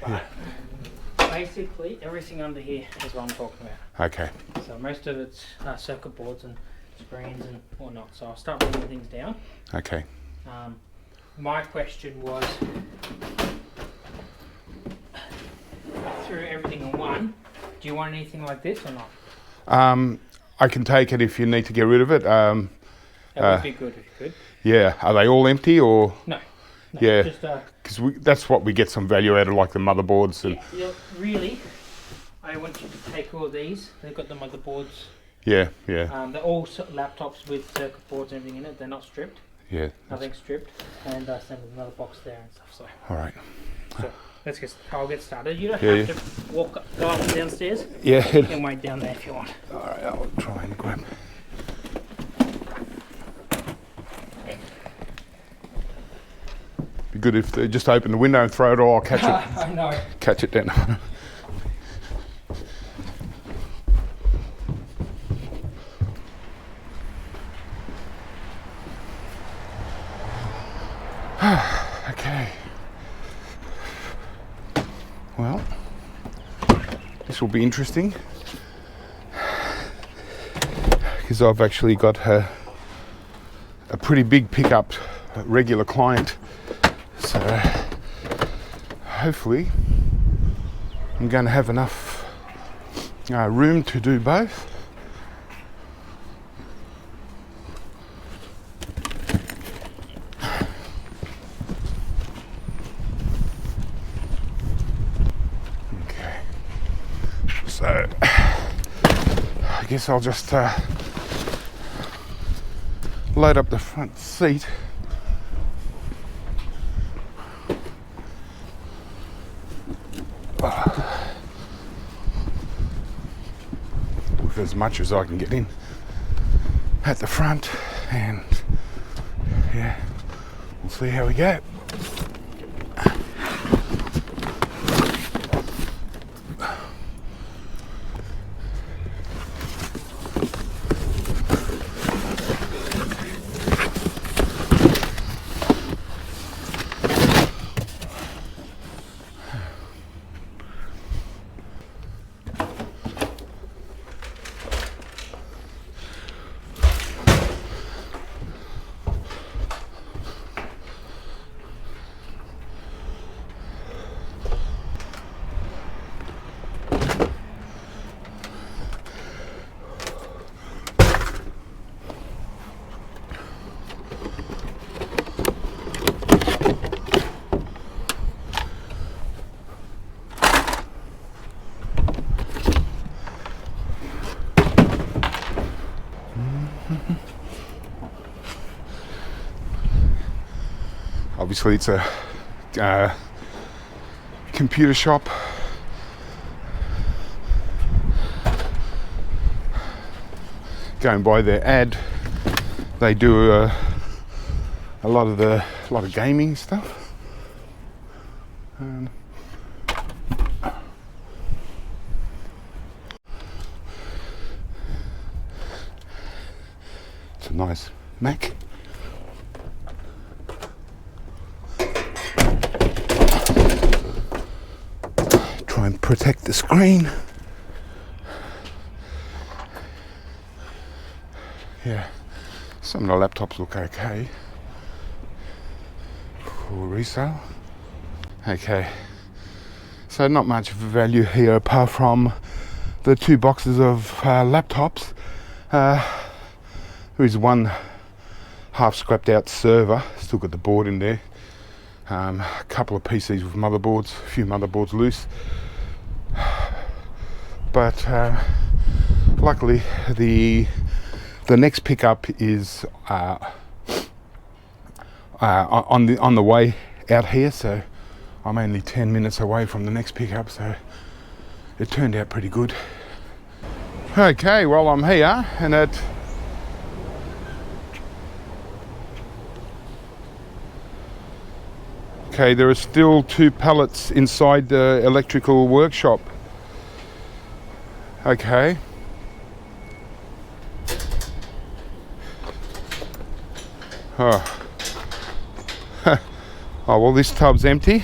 But basically, everything under here is what I'm talking about. Okay. So most of it's circuit boards and screens and whatnot. So I'll start bringing things down. Okay. My question was, through everything in one, do you want anything like this or not? I can take it if you need to get rid of it. That would be good if you could. Yeah. Are they all empty or? No. Yeah. Just, because that's what we get some value out of, like the motherboards. And yeah, really, I want you to take all these. They've got the motherboards. Yeah. They're all laptops with circuit boards and everything in it. They're not stripped. Yeah. Nothing's stripped. And I send another box there and stuff. So. All right. So I'll get started. You don't have to go up and downstairs. Yeah. You can wait down there if you want. All right. I'll try and grab. Be good if they just open the window and throw it all. I'll catch it. I know. Catch it down. Okay. Well, this will be interesting because I've actually got a pretty big pickup, regular client. So hopefully I'm going to have enough room to do both. Okay, so I guess I'll just load up the front seat. With as much as I can get in at the front, and yeah, we'll see how we go. Obviously it's a computer shop. Going by their ad, they do a lot of gaming stuff. It's a nice Mac. Try and protect the screen. Yeah, some of the laptops look okay for resale. Okay, so not much value here apart from the 2 boxes of laptops. There is one half scrapped out server, still got the board in there. A couple of PCs with motherboards, a few motherboards loose. But luckily the next pickup is on the way out here, so I'm only 10 minutes away from the next pickup, so it turned out pretty good. Okay, well I'm here and okay, there are still 2 pallets inside the electrical workshop. Okay. Oh. Oh, well, this tub's empty.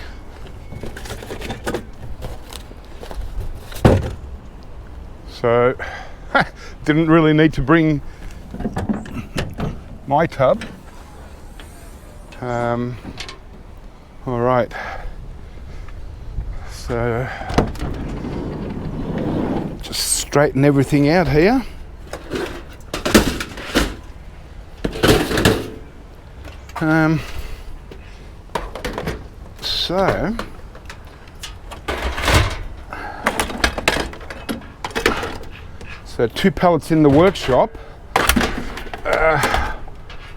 So didn't really need to bring my tub. All right, so just straighten everything out here. So 2 pallets in the workshop.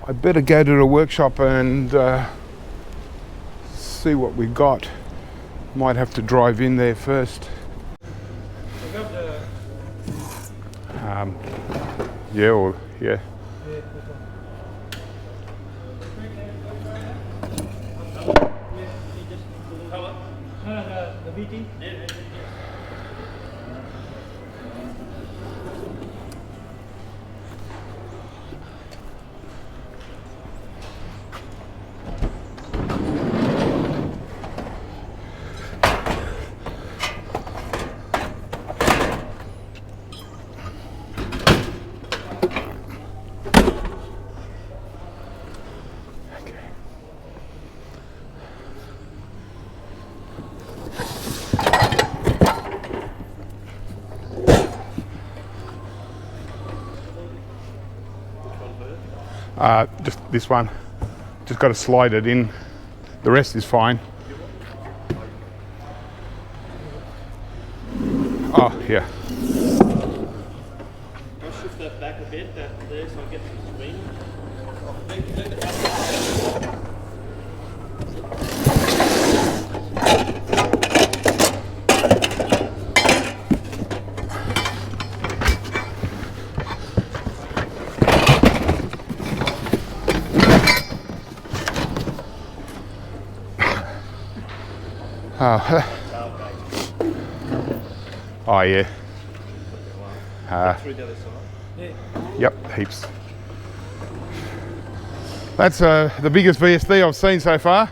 I better go to the workshop and see what we got. Might have to drive in there first. Yeah, or yeah. The VT? Just this one. Just got to slide it in. The rest is fine. Oh, yeah. I'll shift that back a bit, that there, so I get to the screen. Oh yeah. Through the other side. Yeah. Yep, heaps. That's the biggest VSD I've seen so far.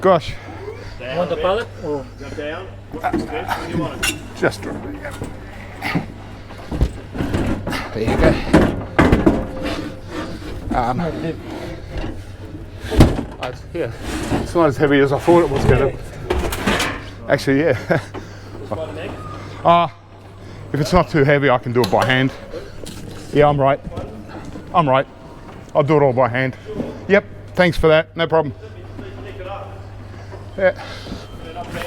Gosh. Down Want the a bit. pallet? Or Go down. What's the best? What do you want? Just there you go. Yeah, it's not as heavy as I thought it was going to. Actually, yeah. One neck. If it's not too heavy, I can do it by hand. Yeah, I'm right. I'm right. I'll do it all by hand. Yep, thanks for that. No problem. Pick it up. Yeah. Put it up there.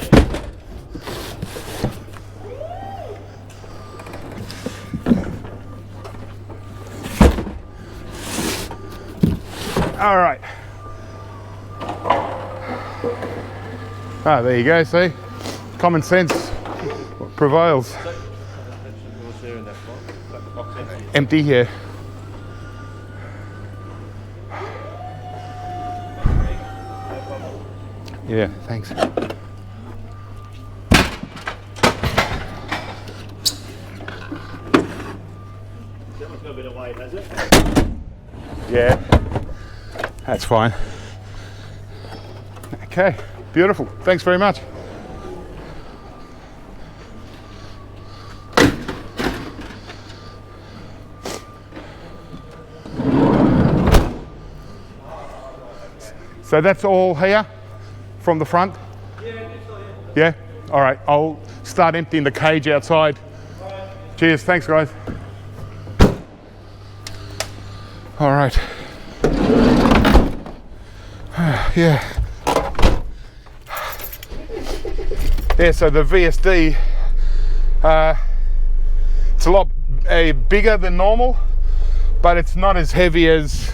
All right. Ah, there you go, see? Common sense prevails. What's there in that box? That box empty. Empty here. Yeah, thanks. That one's got a bit of weight, has it? Yeah, that's fine. Okay, beautiful. Thanks very much. So that's all here from the front? Yeah? All right, I'll start emptying the cage outside. Cheers, thanks guys. All right. Yeah. Yeah, so the VSD, it's a lot bigger than normal, but it's not as heavy as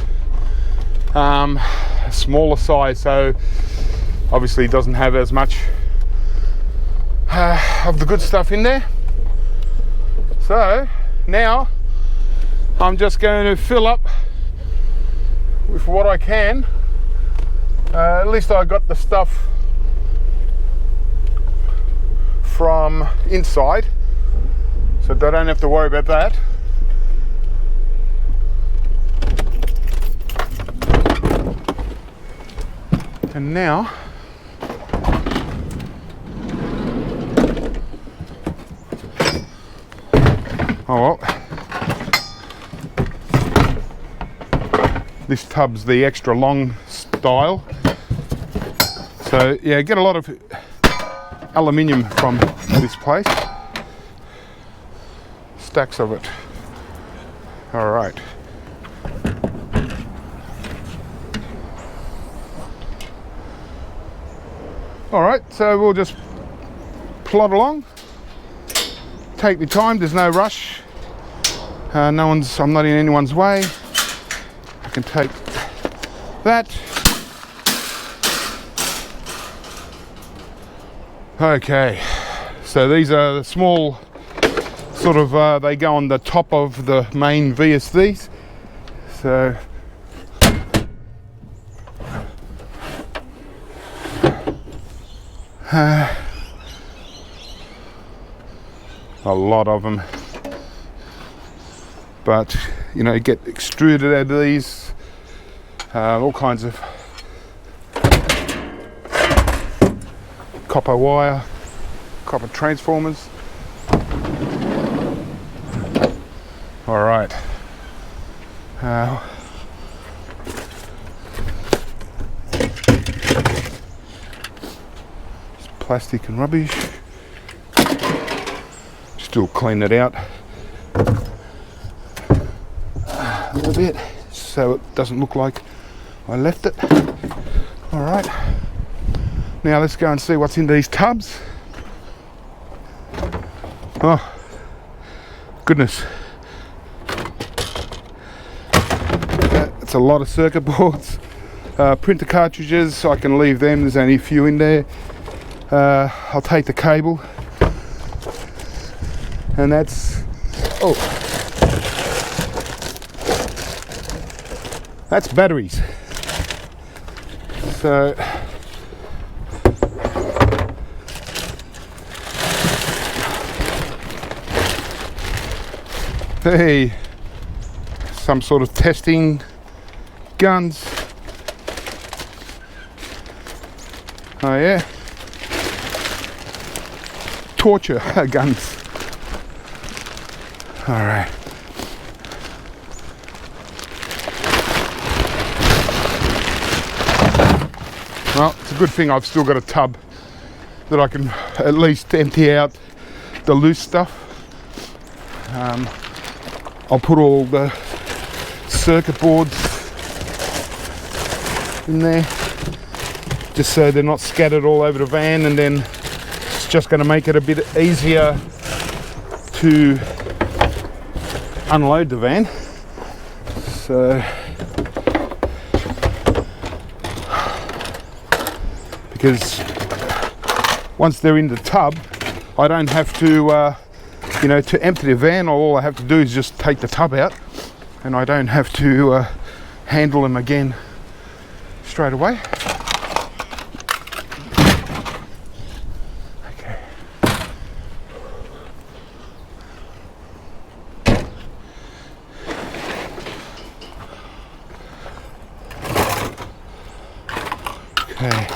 a smaller size, so obviously it doesn't have as much of the good stuff in there. So now I'm just going to fill up with what I can. At least I got the stuff from inside, so I don't have to worry about that. And now Oh well. This tub's the extra long style. So yeah, get a lot of aluminium from this place. Stacks of it. All right. All right, so we'll just plod along. Take the time, there's no rush. I'm not in anyone's way. I can take that. Okay, so these are the small sort of, they go on the top of the main VSDs. So a lot of them, but you know, get extruded out of these, all kinds of copper wire, copper transformers. All right. Plastic and rubbish. Still clean it out a little bit so it doesn't look like I left it. All right. Now let's go and see what's in these tubs. Oh, goodness. That's a lot of circuit boards. Printer cartridges, I can leave them. There's only a few in there. I'll take the cable. And that's, oh, that's batteries. So, hey, some sort of testing guns. Oh yeah, torture guns. All right. Well, it's a good thing I've still got a tub that I can at least empty out the loose stuff. I'll put all the circuit boards in there just so they're not scattered all over the van, and then it's just going to make it a bit easier to unload the van. So because once they're in the tub, I don't have to you know, to empty the van, all I have to do is just take the tub out, and I don't have to handle them again straight away. Okay. Yeah.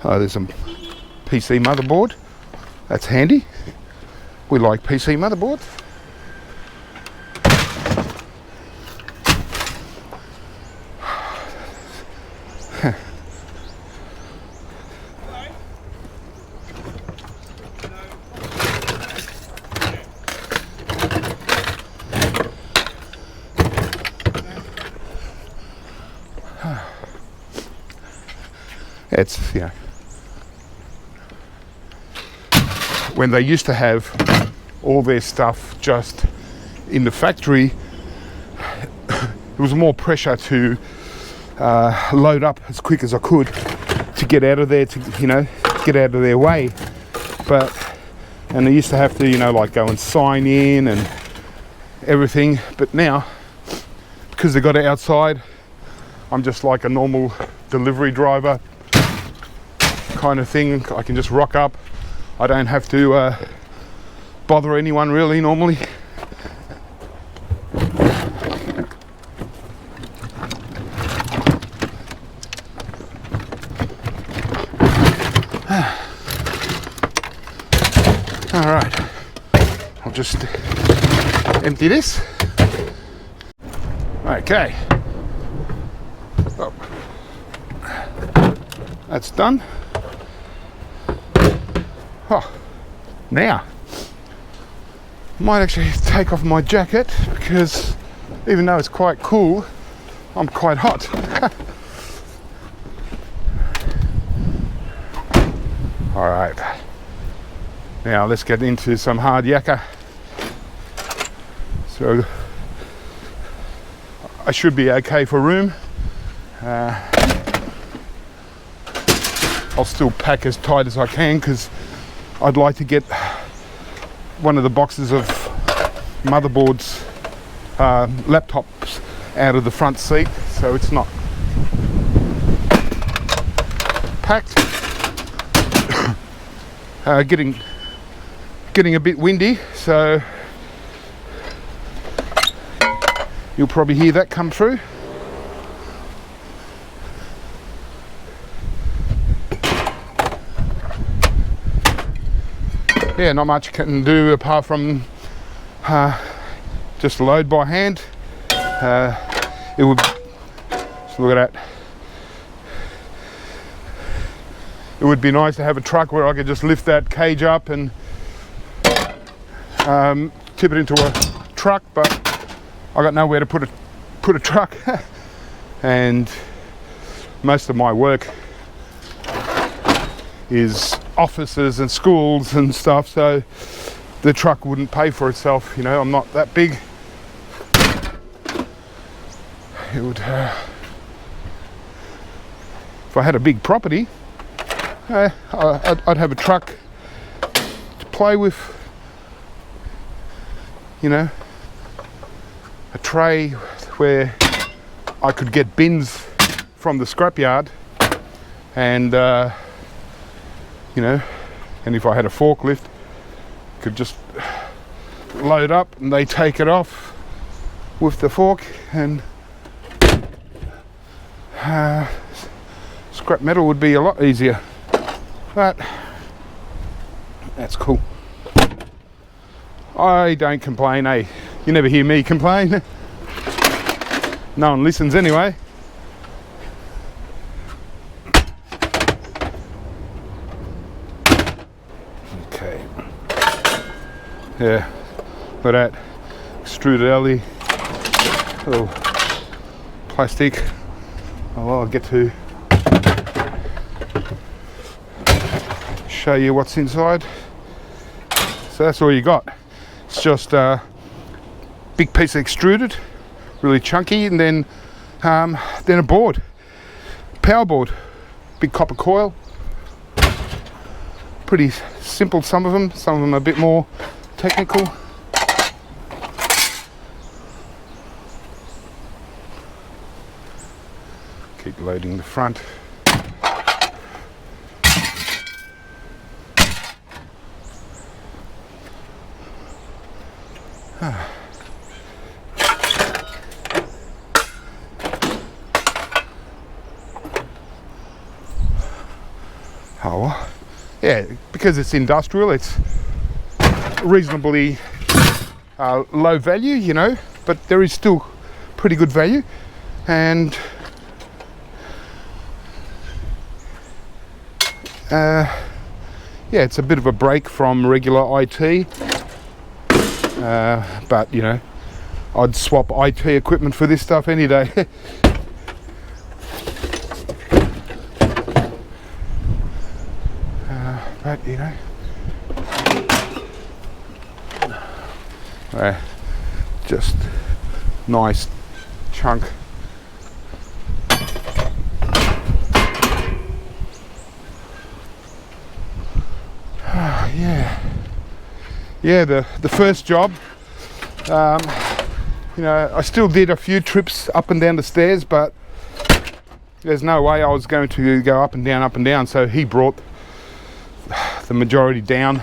Oh, there's some PC motherboard. That's handy. We like PC motherboards. It's, you know, when they used to have all their stuff just in the factory, there was more pressure to load up as quick as I could to get out of there, to, you know, get out of their way. And they used to have to, you know, like go and sign in and everything. But now, because they got it outside, I'm just like a normal delivery driver kind of thing. I can just rock up. I don't have to bother anyone really normally. just empty this. Okay. Oh. That's done. Oh. Now, I might actually take off my jacket because even though it's quite cool, I'm quite hot. All right. Now let's get into some hard yakka. So I should be okay for room. I'll still pack as tight as I can because I'd like to get one of the boxes of motherboards, laptops out of the front seat so it's not packed. Getting a bit windy, so you'll probably hear that come through. Yeah, not much can do apart from just load by hand. It would, just look at that. It would be nice to have a truck where I could just lift that cage up and tip it into a truck, but I got nowhere to put a truck. And most of my work is offices and schools and stuff, so the truck wouldn't pay for itself. You know, I'm not that big. It would, if I had a big property, I'd have a truck to play with, you know, a tray where I could get bins from the scrapyard, and you know, and if I had a forklift, could just load up and they take it off with the fork, and scrap metal would be a lot easier. But that's cool. I don't complain, eh? You never hear me complain. No one listens anyway. Okay. Yeah, look at that. Extruded alley. Little plastic. Oh, I'll get to show you what's inside. So that's all you got. It's just a big piece of extruded, really chunky, and then a board, power board, big copper coil. Pretty simple, some of them a bit more technical. Keep loading the front. Oh, yeah, because it's industrial, it's reasonably low value, you know, but there is still pretty good value. And yeah, it's a bit of a break from regular IT, but you know, I'd swap IT equipment for this stuff any day. But you know, just nice chunk. Yeah, the first job, you know, I still did a few trips up and down the stairs, but there's no way I was going to go up and down, so he brought the majority down.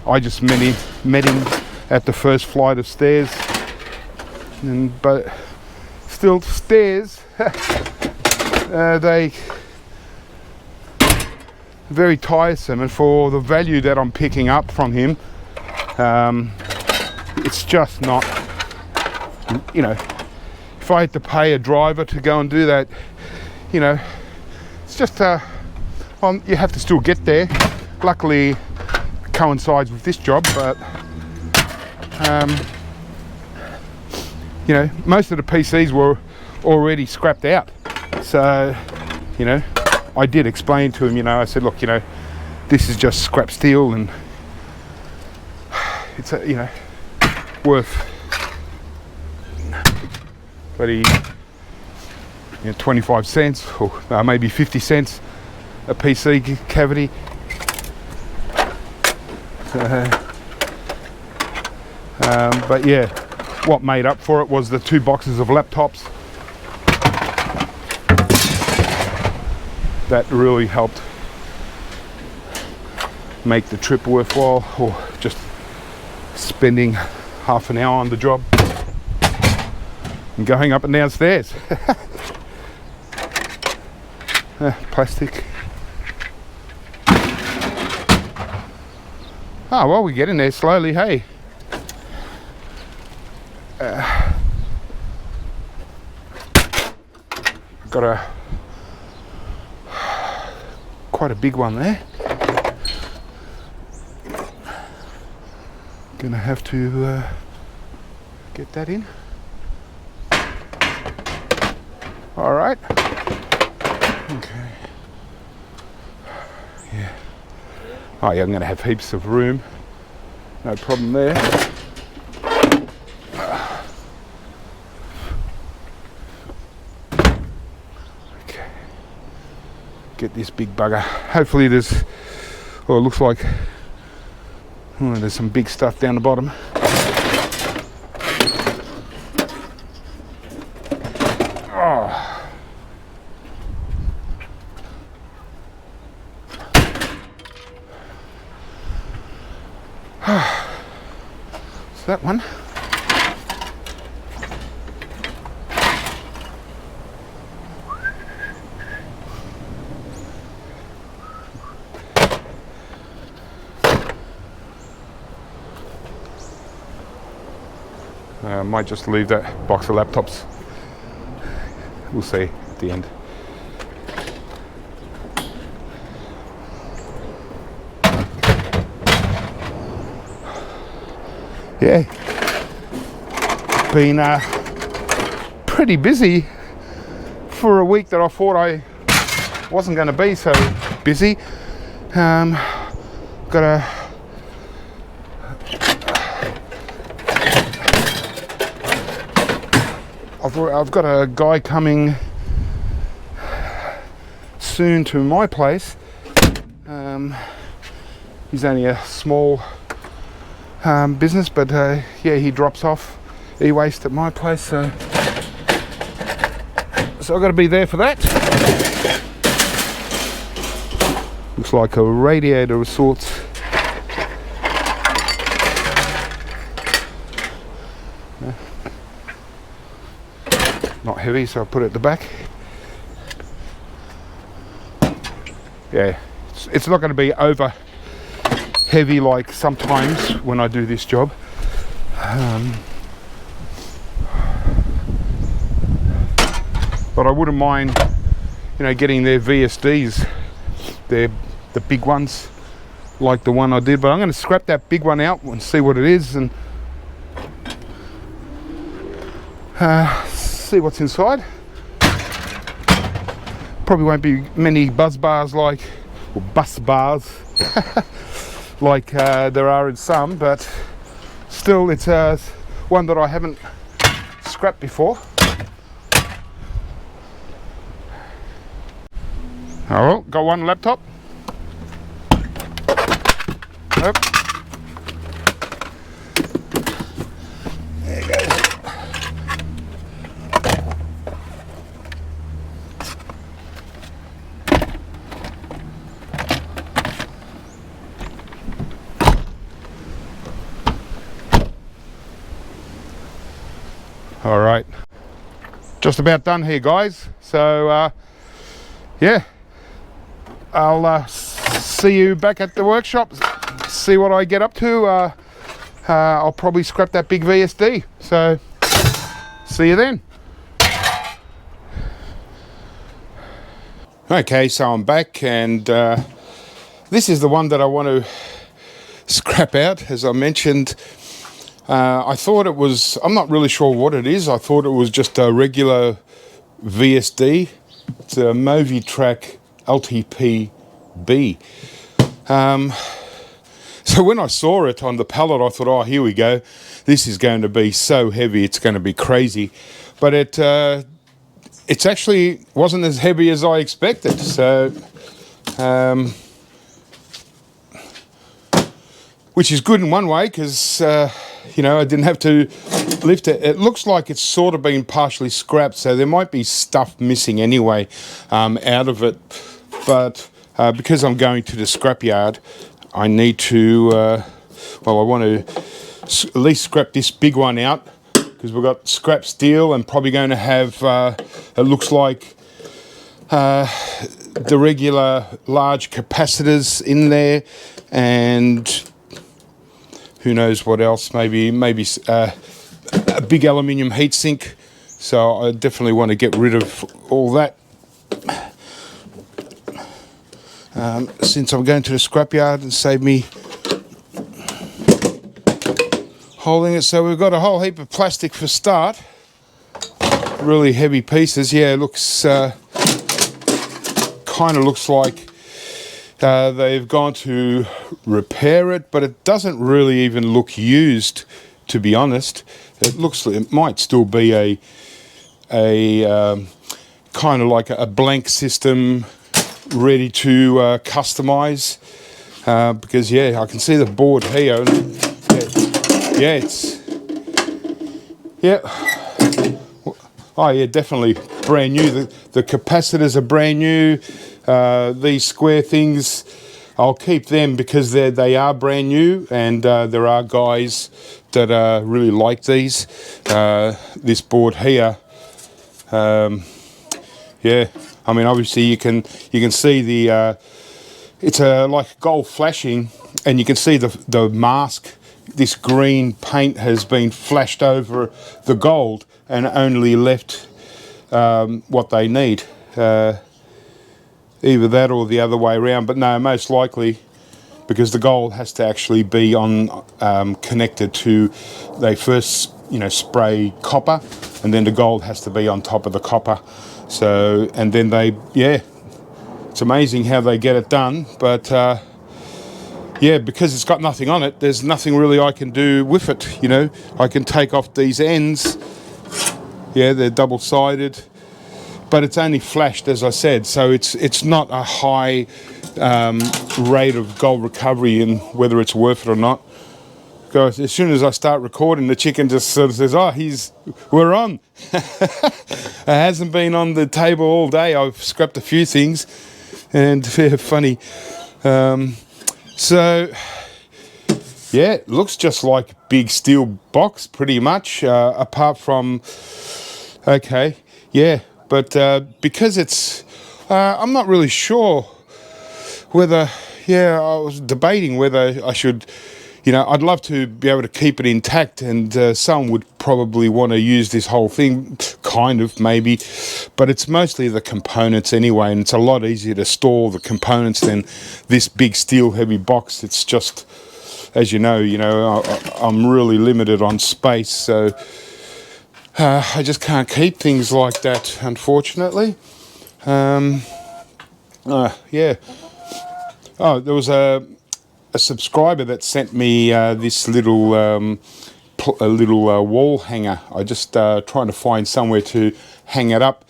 I just met him at the first flight of stairs, but still stairs, they very tiresome, and for the value that I'm picking up from him, it's just not, you know, if I had to pay a driver to go and do that, you know, it's just, well, you have to still get there. Luckily, it coincides with this job, but, you know, most of the PCs were already scrapped out. So, you know, I did explain to him, you know, I said, look, you know, this is just scrap steel and it's, you know, worth bloody, you know, 25 cents or maybe 50 cents a PC cavity. But yeah, what made up for it was the 2 boxes of laptops. That really helped make the trip worthwhile, or just spending half an hour on the job and going up and down stairs. Plastic. Oh well, we're getting there slowly, hey. Got quite a big one there. Gonna have to get that in. All right. Okay. Yeah. Oh yeah, I'm gonna have heaps of room. No problem there. Okay. Get this big bugger. Hopefully there's, well, it looks like, oh, there's some big stuff down the bottom. Oh. So that one. I might just leave that box of laptops. We'll see at the end. Yeah, been pretty busy for a week that I thought I wasn't going to be so busy. I've got a guy coming soon to my place. He's only a small business, but yeah, he drops off eWaste at my place, so I've got to be there for that. Looks like a radiator of sorts. Not heavy, so I put it at the back. Yeah, it's not going to be over heavy like sometimes when I do this job. But I wouldn't mind, you know, getting their VSDs, the big ones, like the one I did. But I'm going to scrap that big one out and see what it is, and see what's inside. Probably won't be many buzz bars like, or bus bars like there are in some, but still it's one that I haven't scrapped before. Oh well, got one laptop. Nope. There it goes. All right, just about done here, guys. So yeah, I'll see you back at the workshop, see what I get up to. I'll probably scrap that big VSD. So see you then. Okay, so I'm back, and this is the one that I want to scrap out. As I mentioned, I thought it was, I'm not really sure what it is. I thought it was just a regular VSD. It's a Movitrack LTPB. So when I saw it on the pallet, I thought, oh, here we go. This is going to be so heavy, it's going to be crazy. But it's actually wasn't as heavy as I expected. So, which is good in one way, because, you know, I didn't have to lift it. It looks like it's sort of been partially scrapped, so there might be stuff missing anyway out of it. But because I'm going to the scrapyard, I need to, well, I want to at least scrap this big one out, because we've got scrap steel and probably going to have, it looks like, the regular large capacitors in there, and who knows what else, maybe a big aluminium heatsink. So I definitely want to get rid of all that. Since I'm going to the scrapyard and save me holding it. So we've got a whole heap of plastic for start. Really heavy pieces. Yeah, it looks kind of looks like they've gone to repair it, but it doesn't really even look used, to be honest. It looks like it might still be a kind of like a blank system, ready to customize, because yeah, I can see the board here, and yeah, it's, yeah, oh yeah, definitely brand new. The capacitors are brand new. These square things, I'll keep them because they are brand new, and there are guys that really like these. This board here, yeah, I mean, obviously you can see the it's like gold flashing, and you can see the mask. This green paint has been flashed over the gold and only left what they need. Either that or the other way around, but no, most likely, because the gold has to actually be on connected to, they first, you know, spray copper, and then the gold has to be on top of the copper. So, and then they, yeah, it's amazing how they get it done. But yeah, because it's got nothing on it, there's nothing really I can do with it. You know, I can take off these ends. Yeah, they're double-sided, but it's only flashed, as I said, so it's not a high rate of gold recovery, and whether it's worth it or not. Guys, as soon as I start recording, the chicken just sort of says, oh, we're on. It hasn't been on the table all day. I've scrapped a few things, and they're funny. So, yeah, it looks just like a big steel box, pretty much, apart from, okay, yeah, but because it's, I'm not really sure whether, yeah, I was debating whether I should, you know, I'd love to be able to keep it intact, and some would probably want to use this whole thing, kind of, maybe, but it's mostly the components anyway, and it's a lot easier to store the components than this big steel heavy box. It's just, as you know, I'm really limited on space, so I just can't keep things like that, unfortunately. Yeah. Oh, there was a subscriber that sent me this little wall hanger. I just trying to find somewhere to hang it up,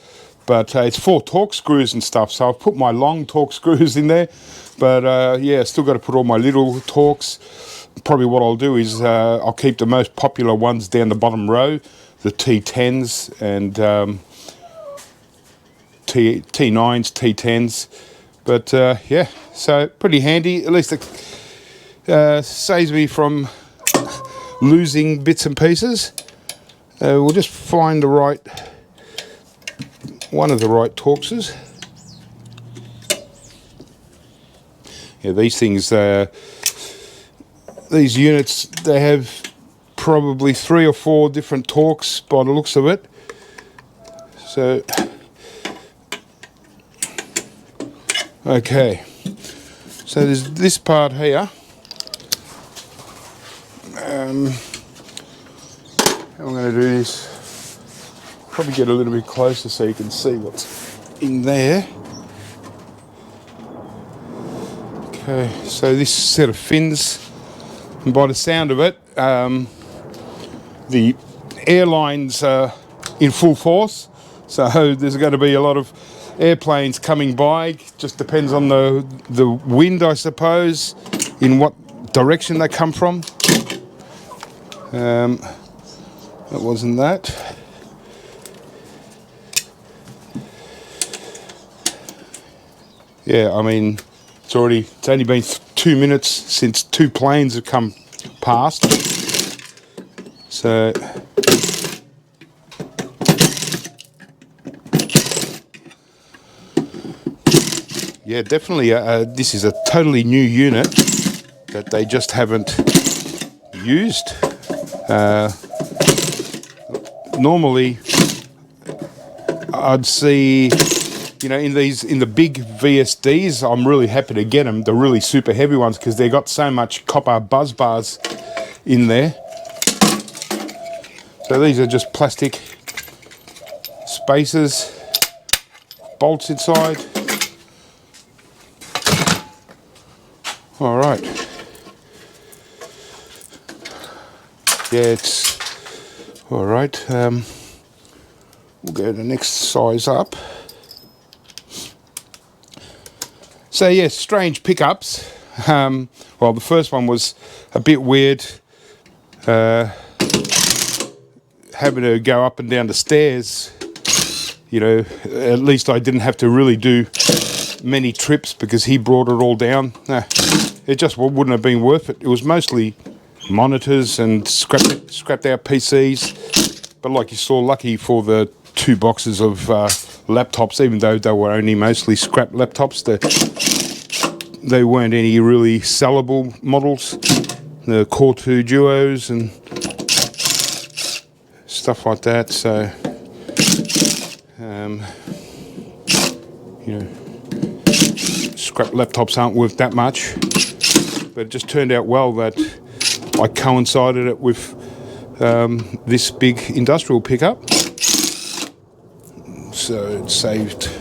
but it's 4 Torx screws and stuff. So I've put my long Torx screws in there, but yeah, still got to put all my little Torx. Probably what I'll do is I'll keep the most popular ones down the bottom row, the T10s and T9s, T10s. But yeah, so pretty handy. At least it saves me from losing bits and pieces. We'll just find one of the right Torxes. Yeah, these things, these units, they have probably 3 or 4 different torques by the looks of it. So, okay. So there's this part here. How I'm going to do this, probably get a little bit closer so you can see what's in there. Okay, so this set of fins, and by the sound of it, the airlines are in full force, so there's going to be a lot of airplanes coming by. Just depends on the wind, I suppose, in what direction they come from. That wasn't that. Yeah, I mean, it's only been 2 minutes since 2 planes have come past. So yeah, definitely this is a totally new unit that they just haven't used. Normally I'd see, you know, in the big VSDs, I'm really happy to get them, the really super heavy ones, because they've got so much copper buzz bars in there. So these are just plastic spacers, bolts inside. All right. Yeah, it's all right. We'll go to the next size up. So yeah, strange pickups. Well, the first one was a bit weird. Having to go up and down the stairs. You know, at least I didn't have to really do many trips because he brought it all down. It just wouldn't have been worth it. It was mostly monitors and scrapped out PCs. But like you saw, lucky for the 2 boxes of laptops, even though they were only mostly scrap laptops, they weren't any really sellable models. The Core 2 Duos and stuff like that. So, you know, scrap laptops aren't worth that much. But it just turned out well that I coincided it with this big industrial pickup, so it saved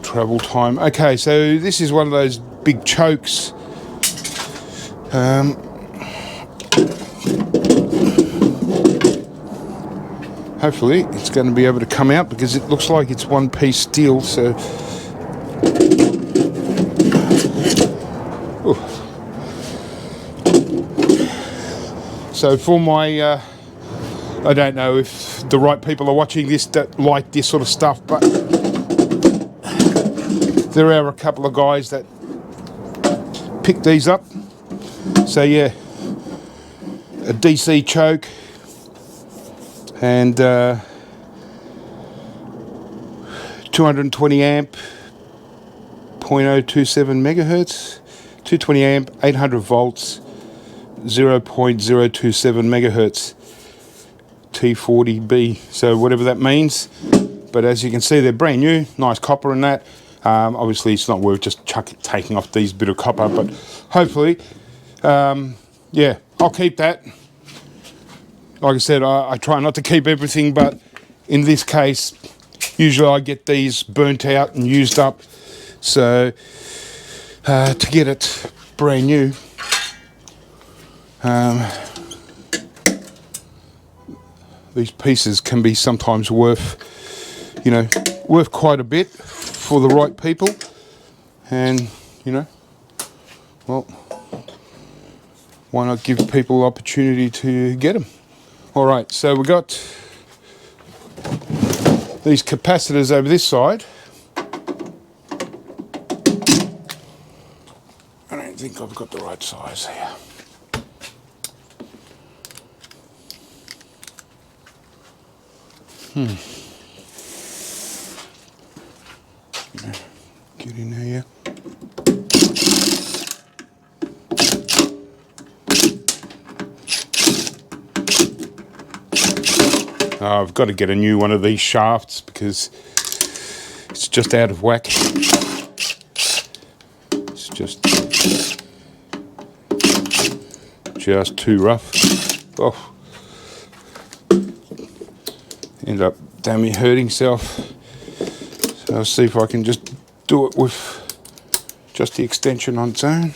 travel time. Okay, so this is one of those big chokes. Hopefully it's going to be able to come out because it looks like it's one-piece steel. So so for my I don't know if the right people are watching this that like this sort of stuff, but there are a couple of guys that pick these up. So yeah, a DC choke and 220 amp 0.027 megahertz, 220 amp 800 volts 0.027 megahertz T40B, so whatever that means. But as you can see, they're brand new, nice copper in that. Obviously it's not worth just taking off these bit of copper, but hopefully yeah, I'll keep that. Like I said, I try not to keep everything, but in this case usually I get these burnt out and used up, so to get it brand new, these pieces can be sometimes worth quite a bit for the right people, and you know, well, why not give people opportunity to get them? All right, so we got these capacitors over this side. I don't think I've got the right size here. Get in here. I've got to get a new one of these shafts because it's just out of whack. It's just too rough. Oh, end up damn me hurting self. So I'll see if I can just do it with just the extension on its own.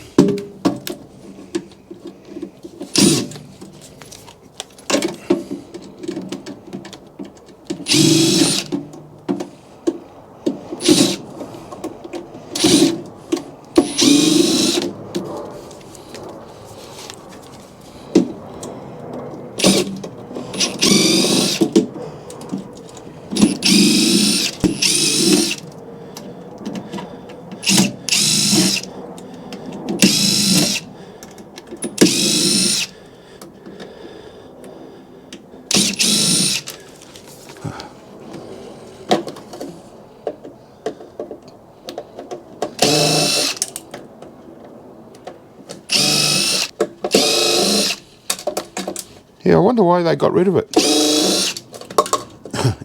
Yeah, I wonder why they got rid of it.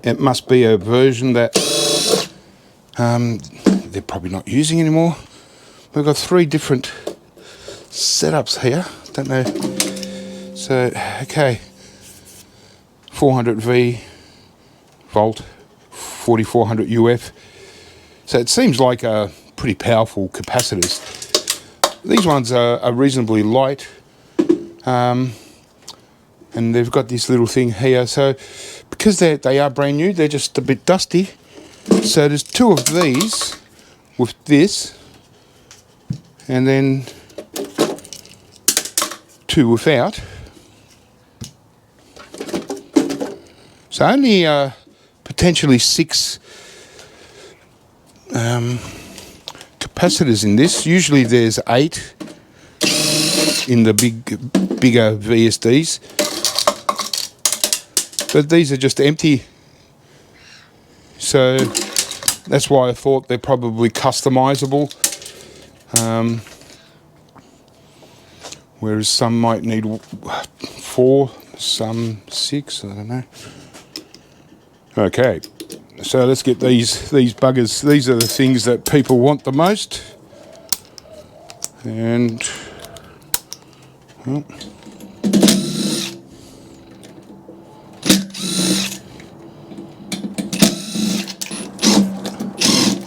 It must be a version that they're probably not using anymore. We've got 3 different setups here. Don't know. So, okay. 400V volt, 4400 UF. So it seems like pretty powerful capacitors. These ones are reasonably light. And they've got this little thing here, so because they are brand new, they're just a bit dusty. So there's 2 of these with this, and then 2 without. So only potentially 6 capacitors in this. Usually there's 8 in the bigger VSDs. But these are just empty, so that's why I thought they're probably customizable. Whereas some might need 4, some 6, I don't know. Okay, so let's get these buggers. These are the things that people want the most. And well,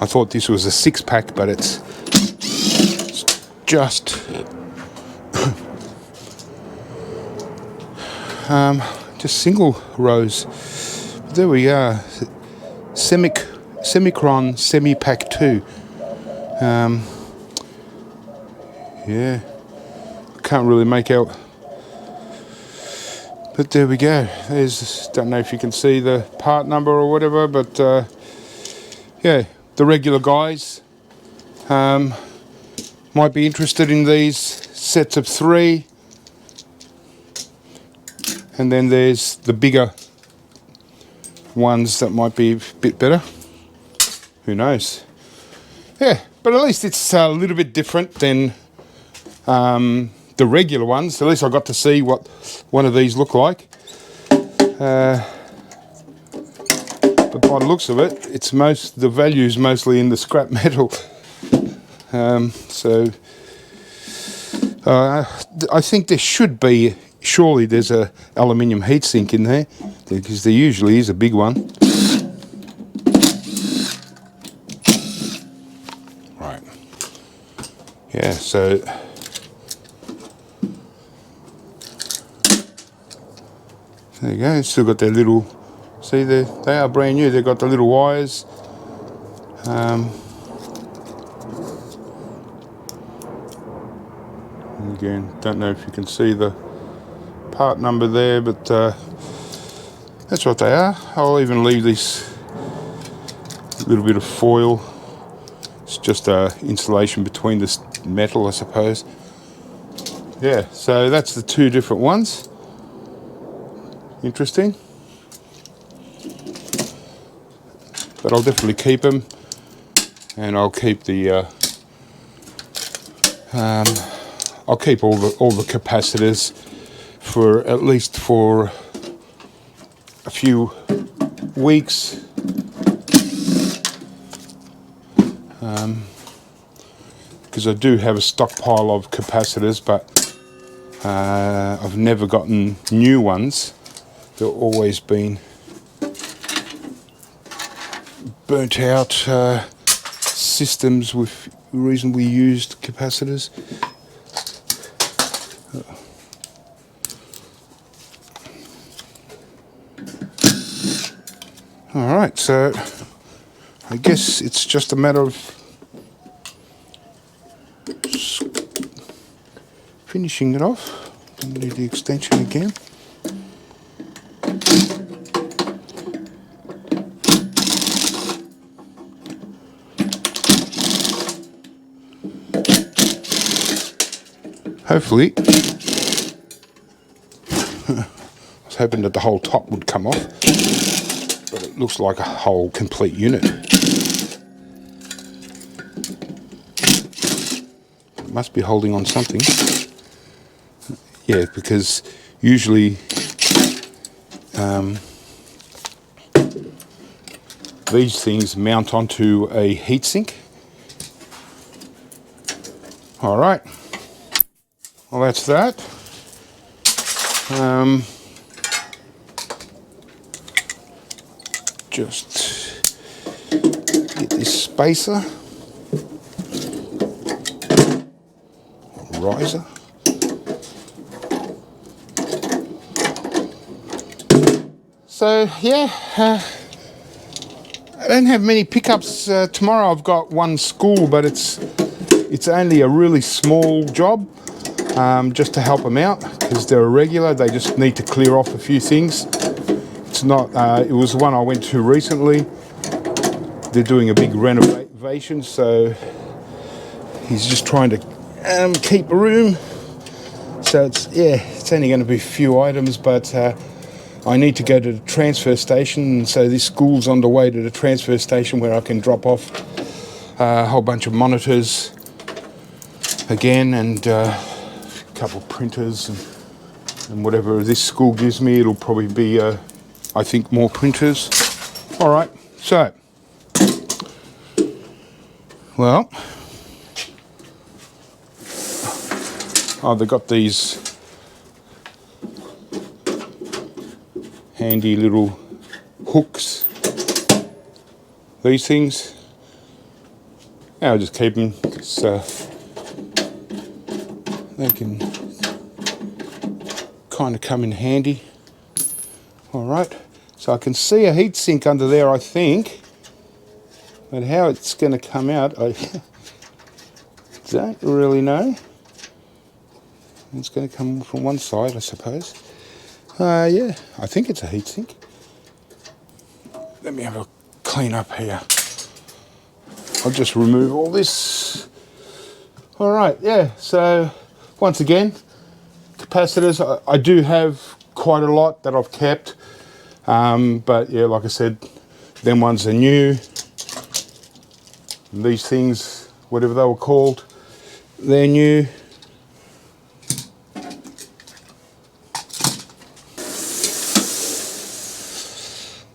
I thought this was a 6-pack, but it's just just single rows. There we are. Semicron semi-pack 2. Yeah, can't really make out, but there we go. There's, don't know if you can see the part number or whatever, but yeah, the regular guys might be interested in these sets of 3, and then there's the bigger ones that might be a bit better. Who knows? Yeah, but at least it's a little bit different than the regular ones. At least I got to see what one of these look like. But by the looks of it, the value is mostly in the scrap metal. So I think there should be, surely there's a aluminium heatsink in there, because there usually is a big one. Right. Yeah, so there you go. Still got their little, see, they are brand new. They've got the little wires. Again, don't know if you can see the part number there, but that's what they are. I'll even leave this little bit of foil. It's just insulation between this metal, I suppose. Yeah, so that's the 2 different ones. Interesting. But I'll definitely keep them, and I'll keep the I'll keep all the capacitors for at least for a few weeks. Because I do have a stockpile of capacitors, but I've never gotten new ones. They've always been burnt out systems with reasonably used capacitors. Alright, so I guess it's just a matter of finishing it off. Don't need the extension again. Hopefully, I was hoping that the whole top would come off, but it looks like a whole complete unit. It must be holding on something. Yeah, because usually these things mount onto a heatsink. All right. Well, that's that. Just get this spacer, riser. So yeah, I don't have many pickups tomorrow. I've got one school, but it's only a really small job. Just to help them out because they're a regular. They just need to clear off a few things. It's not. It was the one I went to recently. They're doing a big renovation, so he's just trying to keep room. So it's only going to be a few items, but I need to go to the transfer station. And so this school's on the way to the transfer station where I can drop off a whole bunch of monitors again and. Couple of printers and whatever this school gives me, it'll probably be I think more printers. All right, so well, they got these handy little hooks, these things. I'll just keep them because they can kind of come in handy. All right, so I can see a heatsink under there, I think, but how it's going to come out, I don't really know. It's going to come from one side, I suppose. Yeah, I think it's a heatsink. Let me have a clean up here. I'll just remove all this. All right, yeah, so once again, capacitors, I do have quite a lot that I've kept, but yeah, like I said, them ones are new. And these things, whatever they were called, they're new.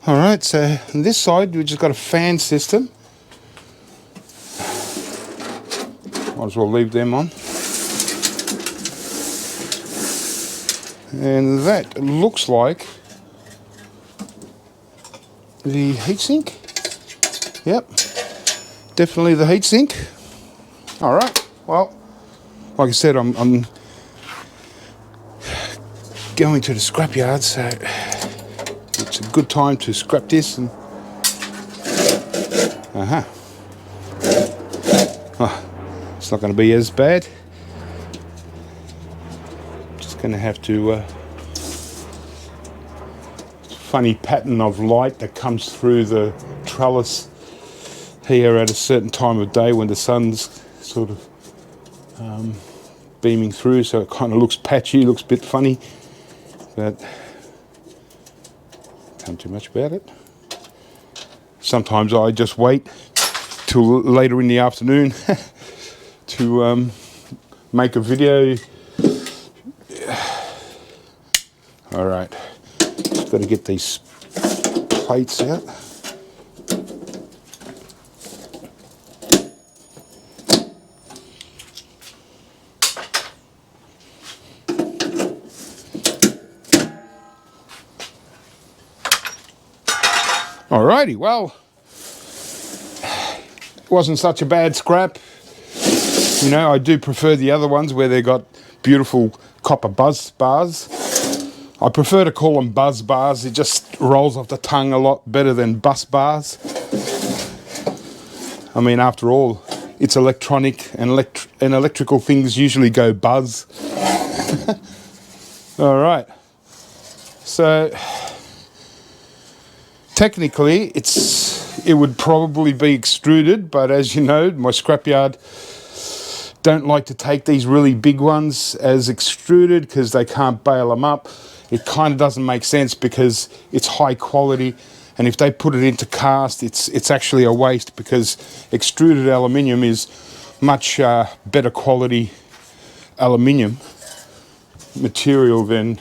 All right, so on this side, we've just got a fan system. Might as well leave them on. And that looks like the heatsink. Yep, definitely the heatsink. All right, well, like I said, I'm going to the scrapyard, so it's a good time to scrap this. And it's not going to be as bad. Going to have to funny pattern of light that comes through the trellis here at a certain time of day when the sun's sort of beaming through, so it kind of looks patchy, looks a bit funny, but can't do much about it. Sometimes I just wait till later in the afternoon to make a video. All right, just got to get these plates out. Alrighty, well, it wasn't such a bad scrap. You know, I do prefer the other ones where they got beautiful copper buzz bars. I prefer to call them buzz bars. It just rolls off the tongue a lot better than bus bars. I mean, after all, it's electronic, and electrical things usually go buzz. Alright, so technically, it would probably be extruded, but as you know, my scrapyard don't like to take these really big ones as extruded because they can't bale them up. It kind of doesn't make sense because it's high quality, and if they put it into cast, it's actually a waste because extruded aluminium is much better quality aluminium material than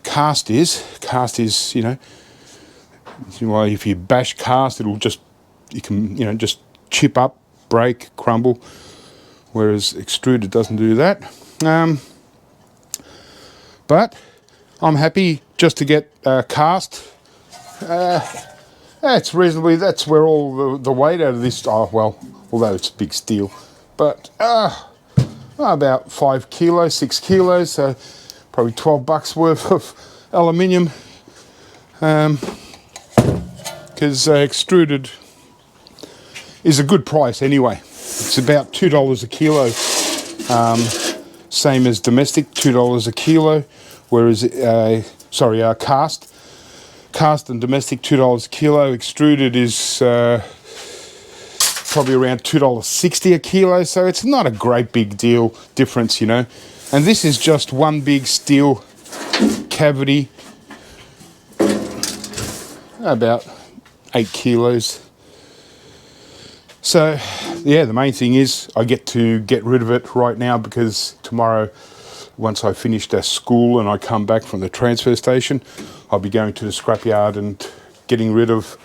cast is. Cast is, you know, well, if you bash cast, you can, you know, just chip up, break, crumble, whereas extruded doesn't do that. But I'm happy just to get cast. That's reasonably, that's where all the weight out of this, oh well, although it's big steel, but about 5 kilos, 6 kilos, so probably $12 worth of aluminium, because extruded is a good price anyway. It's about $2 a kilo, same as domestic, $2 a kilo, whereas cast and domestic $2 a kilo. Extruded is probably around $2.60 a kilo, so it's not a great big deal difference, you know. And this is just one big steel cavity, about 8 kilos. So yeah, the main thing is I get to get rid of it right now, because tomorrow, once I finish school and I come back from the transfer station, I'll be going to the scrapyard and getting rid of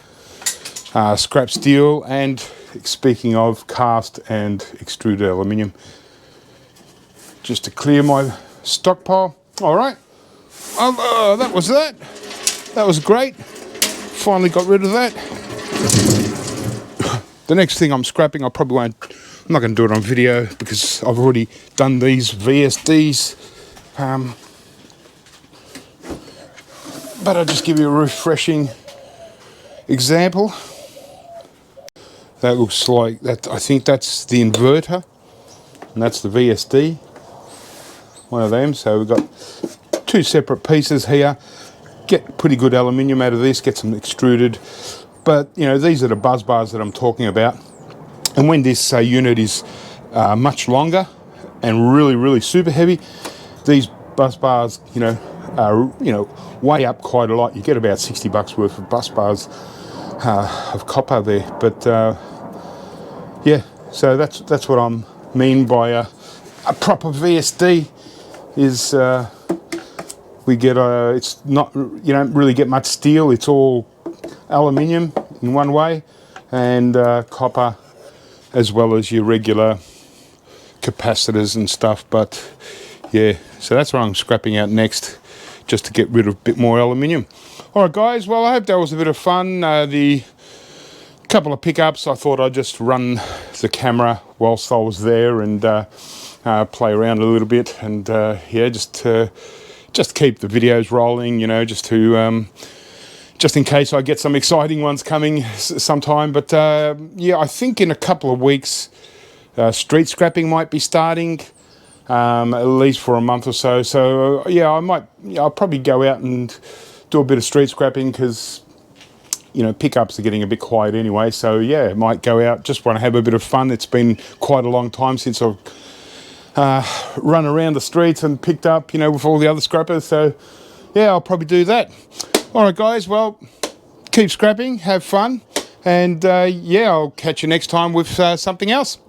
scrap steel, and speaking of, cast and extruded aluminium, just to clear my stockpile. All right, that was that. That was great. Finally got rid of that. The next thing I'm scrapping, I'm not going to do it on video because I've already done these VSDs. But I'll just give you a refreshing example. That looks like that. I think that's the inverter, and that's the VSD. One of them. So we've got two separate pieces here. Get pretty good aluminium out of this. Get some extruded. But you know, these are the buzz bars that I'm talking about. And when this unit is much longer and really super heavy, these bus bars, you know, are, you know, way up quite a lot. You get about $60 worth of bus bars of copper there. But yeah, so that's what I mean by a proper VSD. Is we get it's not, you don't really get much steel. It's all aluminium in one way, and copper, as well as your regular capacitors and stuff. But yeah, so that's what I'm scrapping out next, just to get rid of a bit more aluminium. All right, guys, well, I hope that was a bit of fun. The couple of pickups, I thought I'd just run the camera whilst I was there and play around a little bit, and yeah, just keep the videos rolling, you know, just in case I get some exciting ones coming sometime. But yeah, I think in a couple of weeks, street scrapping might be starting, at least for a month or so. So yeah, I'll probably go out and do a bit of street scrapping, because you know, pickups are getting a bit quiet anyway. So yeah, I might go out, just want to have a bit of fun. It's been quite a long time since I've run around the streets and picked up, you know, with all the other scrappers. So yeah, I'll probably do that. All right, guys, well, keep scrapping, have fun, and yeah, I'll catch you next time with something else.